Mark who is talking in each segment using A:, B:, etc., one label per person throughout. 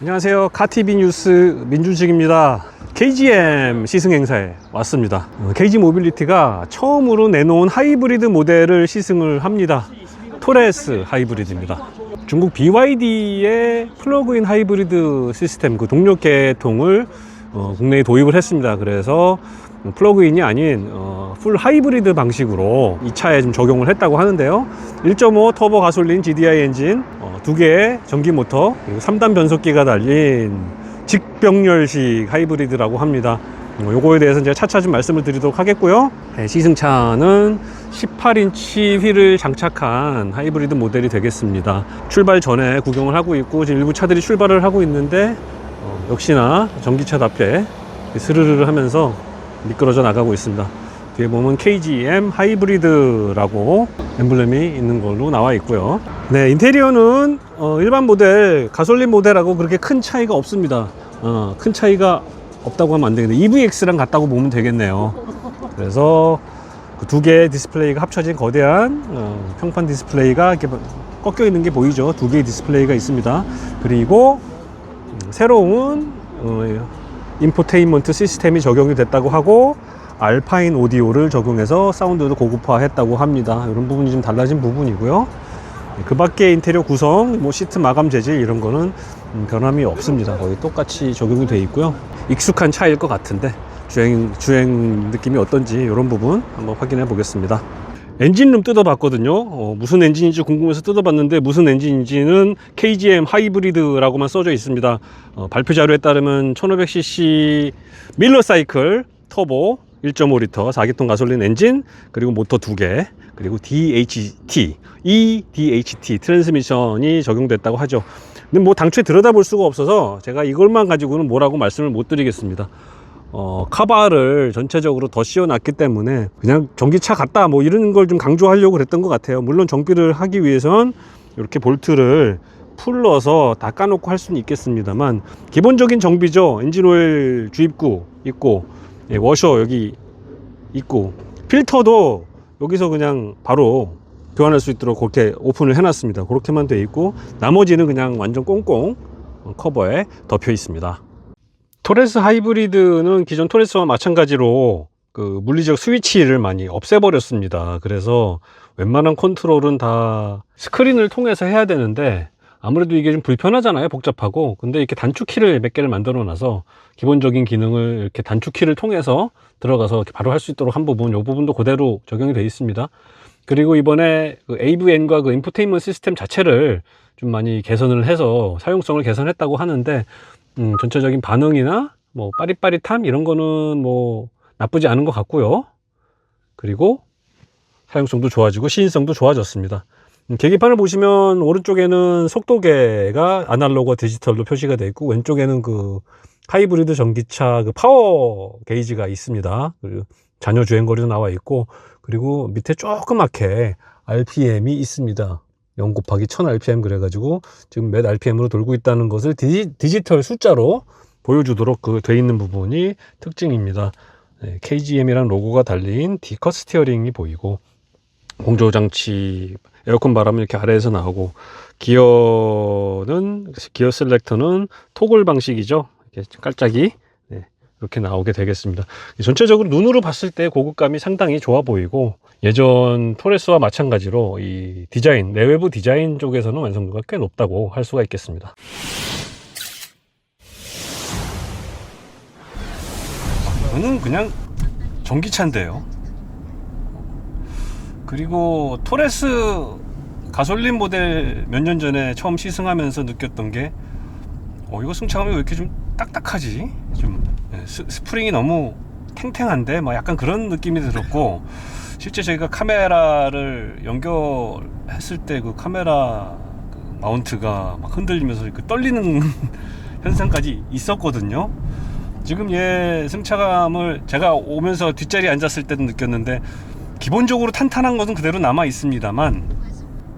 A: 안녕하세요. 카티비 뉴스 민준식입니다. KGM 시승 행사에 왔습니다. KG 모빌리티가 처음으로 내놓은 하이브리드 모델을 시승을 합니다. 토레스 하이브리드입니다. 중국 BYD의 플러그인 하이브리드 시스템, 그 동력 계통을 국내에 도입을 했습니다. 그래서 플러그인이 아닌 풀 하이브리드 방식으로 이 차에 좀 적용을 했다고 하는데요. 1.5 터보 가솔린 GDI 엔진, 2개의 전기 모터, 그리고 3단 변속기가 달린 직병렬식 하이브리드라고 합니다. 요거에 대해서 이제 차차 좀 말씀을 드리도록 하겠고요. 시승차는 18인치 휠을 장착한 하이브리드 모델이 되겠습니다. 출발 전에 구경을 하고 있고, 지금 일부 차들이 출발을 하고 있는데 역시나 전기차답게 스르르 하면서 미끄러져 나가고 있습니다. 뒤에 보면 KGM 하이브리드라고 엠블렘이 있는 걸로 나와 있고요. 네, 인테리어는 일반 모델, 가솔린 모델하고 그렇게 큰 차이가 없습니다. 큰 차이가 없다고 하면 안 되겠네. EVX랑 같다고 보면 되겠네요. 그래서 그 두 개의 디스플레이가 합쳐진 거대한 평판 디스플레이가 이렇게 꺾여 있는 게 보이죠. 두 개의 디스플레이가 있습니다. 그리고 새로운 인포테인먼트 시스템이 적용이 됐다고 하고, 알파인 오디오를 적용해서 사운드도 고급화했다고 합니다. 이런 부분이 좀 달라진 부분이고요. 그 밖에 인테리어 구성, 뭐 시트 마감 재질 이런 거는 변함이 없습니다. 거의 똑같이 적용이 되어 있고요. 익숙한 차일 것 같은데 주행 느낌이 어떤지 이런 부분 한번 확인해 보겠습니다. 엔진룸 뜯어봤거든요. 무슨 엔진인지 궁금해서 뜯어봤는데, 무슨 엔진인지는 KGM 하이브리드라고만 써져 있습니다. 발표 자료에 따르면 1500cc 밀러 사이클 터보 1.5L 4기통 가솔린 엔진, 그리고 모터 2개, 그리고 DHT 트랜스미션이 적용됐다고 하죠. 근데 뭐 당초에 들여다볼 수가 없어서 제가 이걸만 가지고는 뭐라고 말씀을 못 드리겠습니다. 카바를 전체적으로 더 씌워놨기 때문에 그냥 전기차 같다 뭐 이런 걸 좀 강조하려고 그랬던 것 같아요. 물론 정비를 하기 위해선 이렇게 볼트를 풀러서 닦아놓고 할 수는 있겠습니다만, 기본적인 정비죠. 엔진오일 주입구 있고, 워셔 여기 있고, 필터도 여기서 그냥 바로 교환할 수 있도록 그렇게 오픈을 해놨습니다. 그렇게만 돼 있고, 나머지는 그냥 완전 꽁꽁 커버에 덮여 있습니다. 토레스 하이브리드는 기존 토레스와 마찬가지로 그 물리적 스위치를 많이 없애버렸습니다. 그래서 웬만한 컨트롤은 다 스크린을 통해서 해야 되는데, 아무래도 이게 좀 불편하잖아요. 복잡하고. 근데 이렇게 단축키를 몇 개를 만들어 놔서 기본적인 기능을 이렇게 단축키를 통해서 들어가서 이렇게 바로 할 수 있도록 한 부분, 이 부분도 그대로 적용이 되어 있습니다. 그리고 이번에 그 AVN과 그 인포테인먼트 시스템 자체를 좀 많이 개선을 해서 사용성을 개선했다고 하는데, 전체적인 반응이나 뭐 빠릿빠릿함 이런 거는 뭐 나쁘지 않은 것 같고요. 그리고 사용성도 좋아지고 시인성도 좋아졌습니다. 계기판을 보시면 오른쪽에는 속도계가 아날로그와 디지털로 표시가 되어 있고, 왼쪽에는 그 하이브리드 전기차 그 파워 게이지가 있습니다. 그리고 잔여 주행거리도 나와 있고, 그리고 밑에 조그맣게 RPM이 있습니다. 0 곱하기 1000rpm 그래가지고 지금 몇 rpm으로 돌고 있다는 것을 디지털 숫자로 보여주도록 그 돼 있는 부분이 특징입니다. KGM이라는 로고가 달린 D컷 스티어링이 보이고, 공조 장치, 에어컨 바람은 이렇게 아래에서 나오고, 기어 셀렉터는 토글 방식이죠. 이렇게 깔짝이 이렇게 나오게 되겠습니다. 전체적으로 눈으로 봤을 때 고급감이 상당히 좋아 보이고, 예전 토레스와 마찬가지로 이 디자인, 내외부 디자인 쪽에서는 완성도가 꽤 높다고 할 수가 있겠습니다. 이거는 그냥 전기차인데요. 그리고 토레스 가솔린 모델 몇 년 전에 처음 시승하면서 느꼈던 게, 이거 승차감이 왜 이렇게 좀 딱딱하지? 좀 스프링이 너무 탱탱한데? 막 약간 그런 느낌이 들었고, 실제 저희가 카메라를 연결했을 때 그 카메라 그 마운트가 막 흔들리면서 그 떨리는 현상까지 있었거든요. 지금 얘 승차감을 제가 오면서 뒷자리에 앉았을 때도 느꼈는데, 기본적으로 탄탄한 것은 그대로 남아 있습니다만,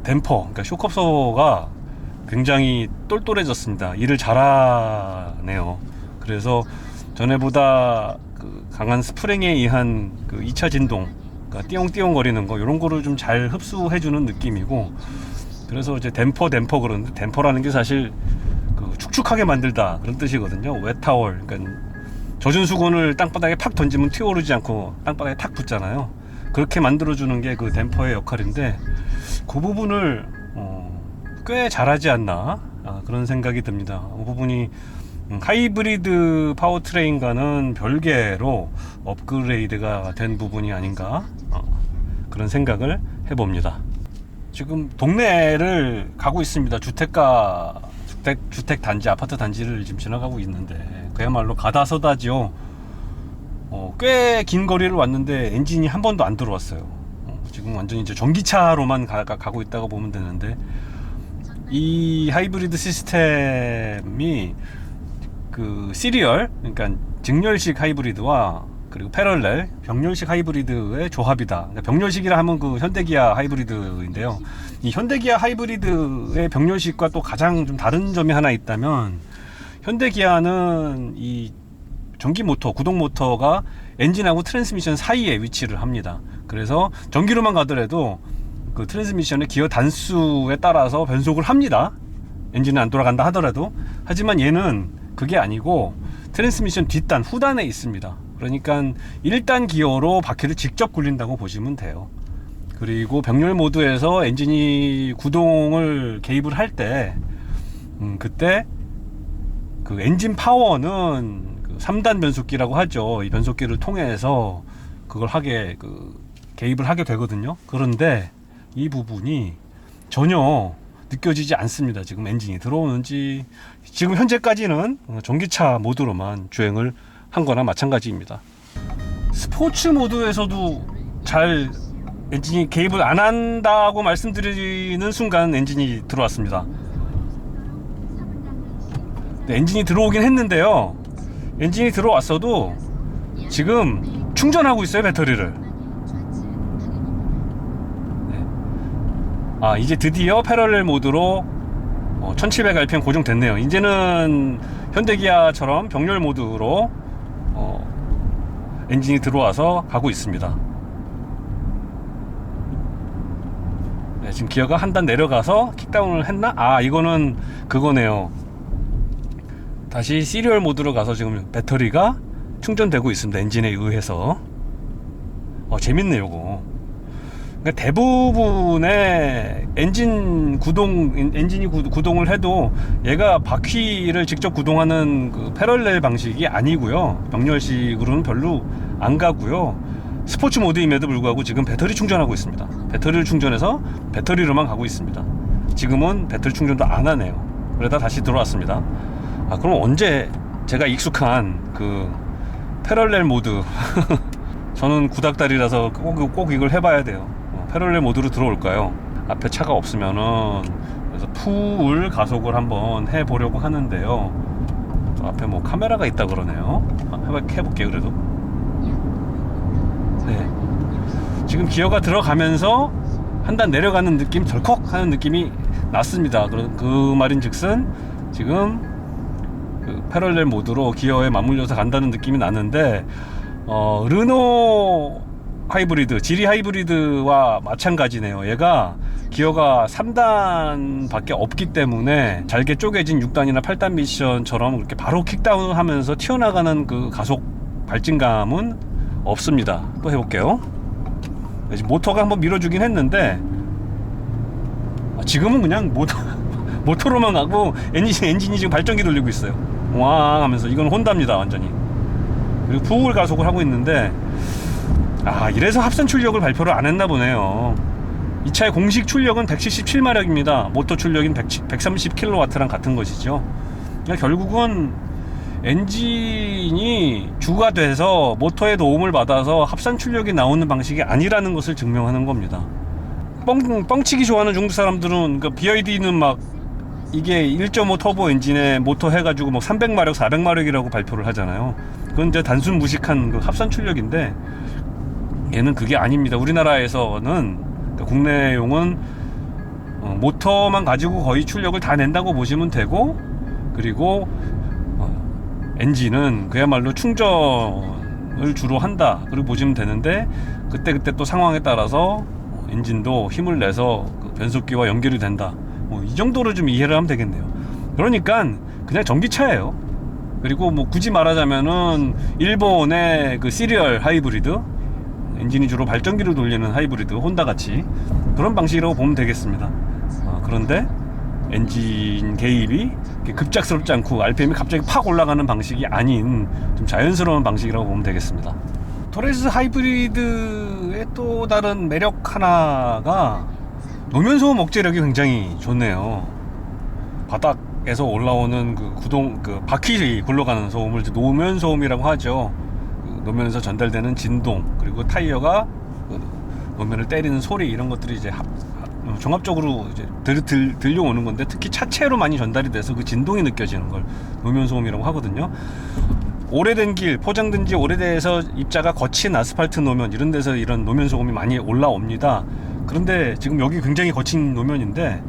A: 댐퍼, 그러니까 쇼크업소가 굉장히 똘똘해졌습니다. 일을 잘하네요. 그래서 전에보다 그 강한 스프링에 의한 그 2차 진동, 그러니까 띠용띠용 거리는 거, 이런 거를 좀 잘 흡수해주는 느낌이고, 그래서 이제 댐퍼 그러는데, 댐퍼라는 게 사실 그 축축하게 만들다 그런 뜻이거든요. 웨타월, 그러니까 젖은 수건을 땅바닥에 팍 던지면 튀어오르지 않고 땅바닥에 탁 붙잖아요. 그렇게 만들어주는 게 그 댐퍼의 역할인데 그 부분을 꽤 잘하지 않나 그런 생각이 듭니다. 그 부분이 하이브리드 파워트레인과는 별개로 업그레이드가 된 부분이 아닌가 그런 생각을 해봅니다. 지금 동네를 가고 있습니다. 주택 단지, 아파트 단지를 지금 지나가고 있는데 그야말로 가다서다지요. 꽤 긴 거리를 왔는데 엔진이 한 번도 안 들어왔어요. 지금 완전히 이제 전기차로만 가고 있다고 보면 되는데 이 하이브리드 시스템이 그 시리얼, 그러니까 직렬식 하이브리드와 그리고 패럴렐, 병렬식 하이브리드의 조합이다. 그러니까 병렬식이라 하면 그 현대기아 하이브리드인데요. 이 현대기아 하이브리드의 병렬식과 또 가장 좀 다른 점이 하나 있다면 현대기아는 이 전기 모터, 구동 모터가 엔진하고 트랜스미션 사이에 위치를 합니다. 그래서 전기로만 가더라도 그 트랜스미션의 기어 단수에 따라서 변속을 합니다. 엔진은 안 돌아간다 하더라도. 하지만 얘는 그게 아니고 트랜스미션 뒷단, 후단에 있습니다. 그러니까 1단 기어로 바퀴를 직접 굴린다고 보시면 돼요. 그리고 병렬 모드에서 엔진이 구동을 개입을 할 때 그때 그 엔진 파워는 그 3단 변속기라고 하죠. 이 변속기를 통해서 그걸 개입을 하게 되거든요. 그런데 이 부분이 전혀 느껴지지 않습니다. 지금 엔진이 들어오는지. 지금 현재까지는 전기차 모드로만 주행을 한 거나 마찬가지입니다. 스포츠 모드에서도 잘 엔진이 개입을 안 한다고 말씀드리는 순간 엔진이 들어왔습니다. 엔진이 들어오긴 했는데요. 엔진이 들어왔어도 지금 충전하고 있어요, 배터리를. 이제 드디어 패럴렐 모드로 1700rpm 고정됐네요. 이제는 현대기아처럼 병렬 모드로 엔진이 들어와서 가고 있습니다. 네, 지금 기어가 한 단 내려가서 킥다운을 했나? 이거는 그거네요. 다시 시리얼 모드로 가서 지금 배터리가 충전되고 있습니다. 엔진에 의해서. 재밌네 요거. 그러니까 대부분의 엔진이 구동을 해도 얘가 바퀴를 직접 구동하는 그 패럴렐 방식이 아니고요. 병렬식으로는 별로 안 가고요. 스포츠 모드임에도 불구하고 지금 배터리 충전하고 있습니다. 배터리를 충전해서 배터리로만 가고 있습니다. 지금은 배터리 충전도 안 하네요. 그러다 다시 들어왔습니다. 그럼 언제 제가 익숙한 그 패럴렐 모드 저는 구닥다리라서 꼭 이걸 해봐야 돼요. 패럴렐 모드로 들어올까요? 앞에 차가 없으면은. 그래서 풀 가속을 한번 해보려고 하는데요. 저 앞에 뭐 카메라가 있다 그러네요. 해볼게요. 그래도 네, 지금 기어가 들어가면서 한 단 내려가는 느낌, 덜컥 하는 느낌이 났습니다. 그 말인즉슨 지금 그 패럴렐 모드로 기어에 맞물려서 간다는 느낌이 나는데 르노 하이브리드, 지리 하이브리드와 마찬가지네요. 얘가 기어가 3단 밖에 없기 때문에 잘게 쪼개진 6단이나 8단 미션처럼 그렇게 바로 킥다운을 하면서 튀어나가는 그 가속 발진감은 없습니다. 또 해볼게요. 모터가 한번 밀어주긴 했는데 지금은 그냥 모터로만 가고 엔진이 지금 발전기 돌리고 있어요. 와 하면서. 이건 혼다입니다 완전히. 그리고 푸울 가속을 하고 있는데 이래서 합산 출력을 발표를 안 했나 보네요. 이 차의 공식 출력은 177마력입니다. 모터 출력인 130kW랑 같은 것이죠. 그러니까 결국은 엔진이 주가 돼서 모터의 도움을 받아서 합산 출력이 나오는 방식이 아니라는 것을 증명하는 겁니다. 뻥치기 좋아하는 중국 사람들은 그 BYD는 막 이게 1.5 터보 엔진에 모터 해가지고 뭐 300마력, 400마력이라고 발표를 하잖아요. 그건 이제 단순 무식한 그 합산 출력인데 얘는 그게 아닙니다. 우리나라에서는 그러니까 국내용은 모터만 가지고 거의 출력을 다 낸다고 보시면 되고, 그리고 엔진은 그야말로 충전을 주로 한다 그리고 보시면 되는데, 그때 또 상황에 따라서 엔진도 힘을 내서 그 변속기와 연결이 된다. 이 정도로 좀 이해를 하면 되겠네요. 그러니까 그냥 전기차예요. 그리고 뭐 굳이 말하자면은 일본의 그 시리얼 하이브리드, 엔진이 주로 발전기를 돌리는 하이브리드, 혼다 같이 그런 방식이라고 보면 되겠습니다. 그런데 엔진 개입이 급작스럽지 않고 RPM이 갑자기 팍 올라가는 방식이 아닌 좀 자연스러운 방식이라고 보면 되겠습니다. 토레스 하이브리드의 또 다른 매력 하나가 노면 소음 억제력이 굉장히 좋네요. 바닥에서 올라오는 그 바퀴 굴러가는 소음을 노면 소음이라고 하죠. 노면에서 전달되는 진동, 그리고 타이어가 노면을 때리는 소리, 이런 것들이 이제 종합적으로 이제 들려오는 건데, 특히 차체로 많이 전달이 돼서 그 진동이 느껴지는 걸 노면 소음이라고 하거든요. 오래된 길, 포장된 지 오래돼서 입자가 거친 아스팔트 노면, 이런 데서 이런 노면 소음이 많이 올라옵니다. 그런데 지금 여기 굉장히 거친 노면인데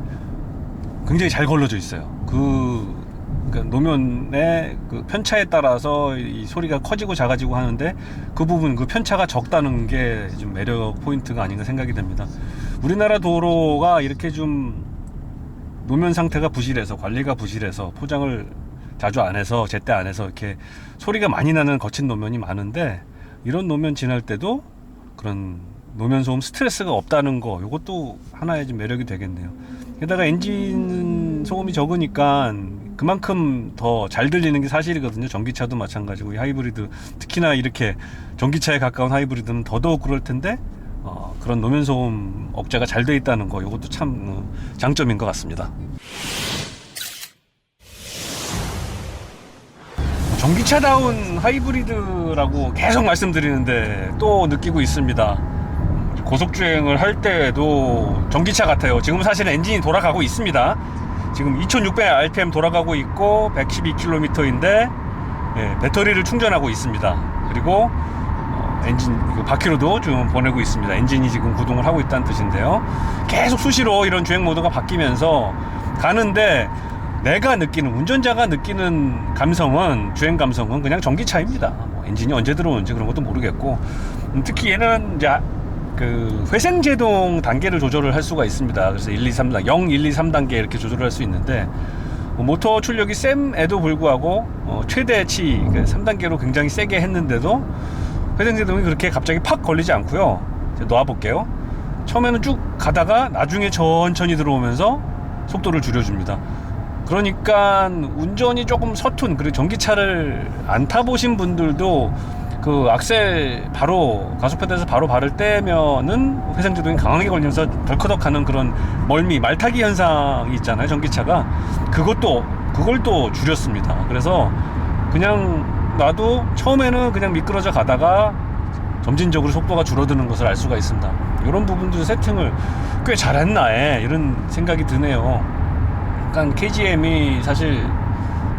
A: 굉장히 잘 걸러져 있어요. 그러니까 노면의 그 편차에 따라서 이 소리가 커지고 작아지고 하는데, 그 부분, 그 편차가 적다는 게 좀 매력 포인트가 아닌가 생각이 됩니다. 우리나라 도로가 이렇게 좀 노면 상태가 부실해서, 관리가 부실해서, 포장을 자주 안 해서, 제때 안 해서 이렇게 소리가 많이 나는 거친 노면이 많은데, 이런 노면 지날 때도 그런 노면 소음 스트레스가 없다는 거, 이것도 하나의 좀 매력이 되겠네요. 게다가 엔진 소음이 적으니까 그만큼 더 잘 들리는 게 사실이거든요. 전기차도 마찬가지고, 이 하이브리드, 특히나 이렇게 전기차에 가까운 하이브리드는 더더욱 그럴 텐데, 그런 노면 소음 억제가 잘 돼 있다는 거, 이것도 참 장점인 것 같습니다. 전기차다운 하이브리드라고 계속 말씀드리는데 또 느끼고 있습니다. 고속주행을 할 때에도 전기차 같아요. 지금 사실은 엔진이 돌아가고 있습니다. 지금 2600rpm 돌아가고 있고 112km인데 배터리를 충전하고 있습니다. 그리고 엔진 바퀴로도 지금 보내고 있습니다. 엔진이 지금 구동을 하고 있다는 뜻인데요. 계속 수시로 이런 주행 모드가 바뀌면서 가는데, 내가 느끼는, 운전자가 느끼는 감성은, 주행 감성은 그냥 전기차입니다. 뭐 엔진이 언제 들어오는지 그런 것도 모르겠고, 특히 얘는 이제 그 회생제동 단계를 조절을 할 수가 있습니다. 그래서 1, 2, 3단, 0, 1, 2, 3단계 이렇게 조절을 할 수 있는데, 모터 출력이 셈에도 불구하고 최대치 3단계로 굉장히 세게 했는데도 회생제동이 그렇게 갑자기 팍 걸리지 않고요. 놓아볼게요. 처음에는 쭉 가다가 나중에 천천히 들어오면서 속도를 줄여줍니다. 그러니까 운전이 조금 서툰, 그리고 전기차를 안 타보신 분들도 그 악셀 바로, 가속페달에서 바로 발을 떼면은 회생제동이 강하게 걸리면서 덜커덕하는 그런 멀미, 말타기 현상이 있잖아요, 전기차가. 그걸 또 줄였습니다. 그래서 그냥 나도 처음에는 그냥 미끄러져 가다가 점진적으로 속도가 줄어드는 것을 알 수가 있습니다. 이런 부분도 세팅을 꽤 잘했나, 이런 생각이 드네요. 약간 KGM이 사실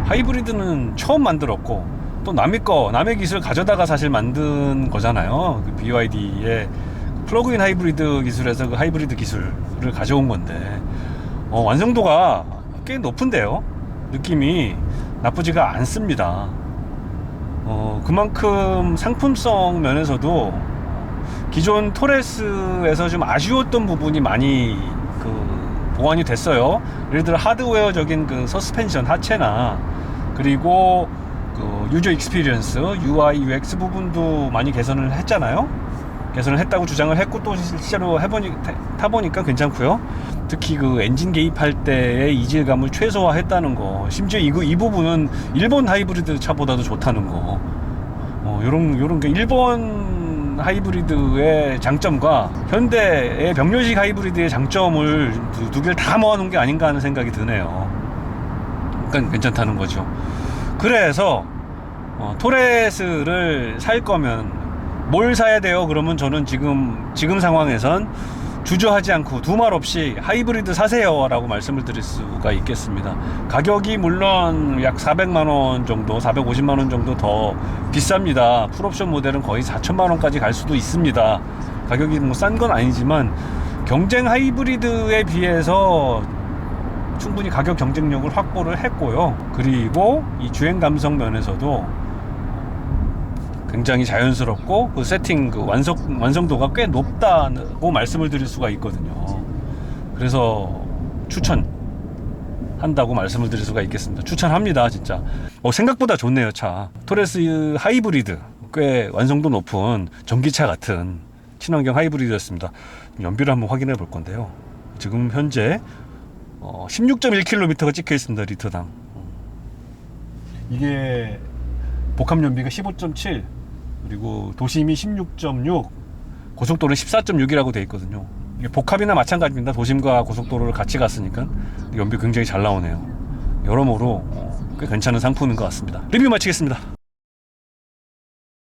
A: 하이브리드는 처음 만들었고, 또 남의 기술 가져다가 사실 만든 거잖아요. 그 BYD의 플러그인 하이브리드 기술에서 그 하이브리드 기술을 가져온 건데, 완성도가 꽤 높은데요. 느낌이 나쁘지가 않습니다. 그만큼 상품성 면에서도 기존 토레스에서 좀 아쉬웠던 부분이 많이 보완이 됐어요. 예를 들어 하드웨어적인 그 서스펜션 하체나, 그리고 그 유저 익스피리언스, UI, UX 부분도 많이 개선을 했잖아요. 개선을 했다고 주장을 했고, 또 실제로 타보니까 괜찮고요. 특히 그 엔진 개입할 때의 이질감을 최소화했다는 거, 심지어 이 부분은 일본 하이브리드 차보다도 좋다는 거, 요런 게 일본 하이브리드의 장점과 현대의 병렬식 하이브리드의 장점을 두 개를 다 모아놓은 게 아닌가 하는 생각이 드네요. 그러니까 괜찮다는 거죠. 그래서 토레스를 살 거면 뭘 사야 돼요? 그러면 저는 지금 상황에선 주저하지 않고 두말 없이 하이브리드 사세요 라고 말씀을 드릴 수가 있겠습니다. 가격이 물론 약 400만원 정도, 450만원 정도 더 비쌉니다. 풀옵션 모델은 거의 4천만원까지 갈 수도 있습니다. 가격이 뭐 싼 건 아니지만 경쟁 하이브리드에 비해서 충분히 가격 경쟁력을 확보를 했고요. 그리고 이 주행 감성 면에서도 굉장히 자연스럽고, 그 세팅 그 완성도가 꽤 높다고 말씀을 드릴 수가 있거든요. 그래서 한다고 말씀을 드릴 수가 있겠습니다. 추천합니다, 진짜. 생각보다 좋네요, 차. 토레스 하이브리드, 꽤 완성도 높은 전기차 같은 친환경 하이브리드였습니다. 연비를 한번 확인해 볼 건데요. 지금 현재 16.1km가 찍혀 있습니다, 리터당. 이게 복합 연비가 15.7, 그리고 도심이 16.6, 고속도로는 14.6이라고 되어 있거든요. 이게 복합이나 마찬가지입니다. 도심과 고속도로를 같이 갔으니까 연비 굉장히 잘 나오네요. 여러모로 꽤 괜찮은 상품인 것 같습니다. 리뷰 마치겠습니다.